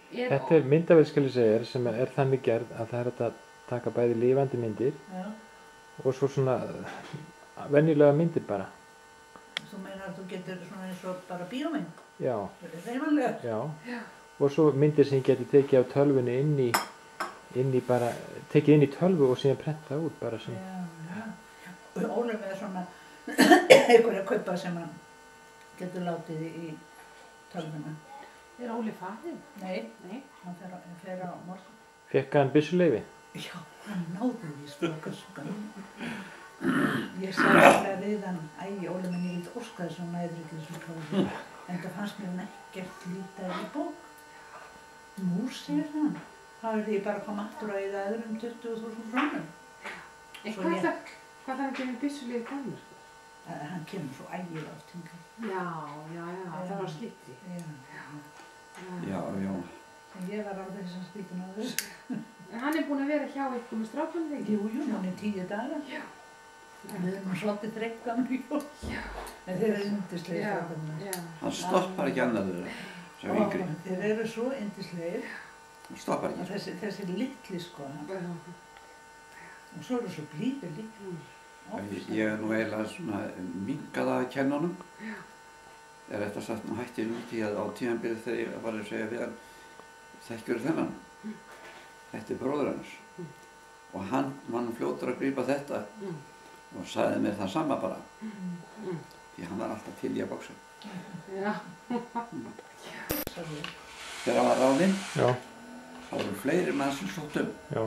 Þetta myndavél, skal ég segja, sem þannig gerð að það hægt að taka bæði lifandi myndir og svo svona venjulega myndir bara. Þú meinar að þú getur svona eins og bara bíómynd? Já. Hreyfanlega? Já. Og svo myndir sem ég geti tekið á tölvunni tekið inn í tölvu og síðan prentað út bara sem. Já. Og Ólöf er svona einhverja kaupa sem hann getur látið í tölvuna. Er Óli farinn? Nei, hann fer á morgun. Fékk hann byssuleyfi? Já, hann náði því strókaskan. Ég sagði við hann, Óli minn, ég vildi óska þess að hann næður ekki þessum prófi. En það fannst mér hann ekkert lítið í bók. Nú sér hann. Þá ég bara að koma aftur og eyða öðrum 20.000 krónum. En hvað þarf að gefa byssuleyfi komur? Hann kemur svo ægilega oft hingað. Já, það var skipti. Já. En ég var alveg þess að skildi náður. En hann er búinn að vera hjá ykkur með strákunum þegar? Jú, hann er 10 dagar. Já. Við erum svolítið þreytt gamli jól. Já. En þeir eru yndislegir strákunum. Já. Hann stoppar ekki annað sem yngri. Þeir eru svo yndislegir. Hann stoppar ekki. Þessi litli sko. Og svo eru svo blíðir líka. Ég nú eiginlega svona minkað að kenna honum. Rétt að sagt nú hætti ég út í að á tímabilið þegar ég var að segja við hann, þekkjurðu þennan? Þetta er bróðir hans. Og hann var fljótur að grípa þetta og sagði mér það sama bara. Því hann var alltaf til í að bóksa. Já. Þegar hann var ráðinn, þá voru fleiri mann sem sótt Já.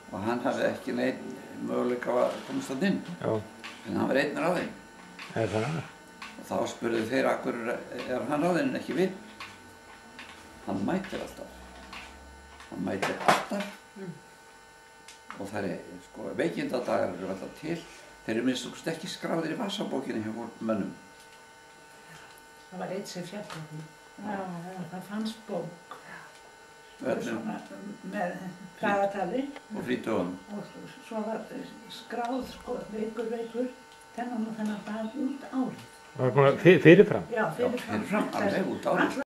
Og hann hafði ekki neinn möguleika á að komast þarna inn. En hann var einn ráðinn. Það? Og þá spurðu þeir af hverju hann ráðinn en ekki við. Hann mætir alltaf. Og það sko, veikindadagar eru alltaf til. Þeir eru minnst ekki skráðir í vassabókinni hjá mönnum. Það var eitt sem fjall á því. Það fannst bók. Svona með dagatali. Og frítögun. Og svo var skráð sko, veikur, þennan og þennan dag út árið. Fyrirfram? Já, fyrirfram. Alveg út árið.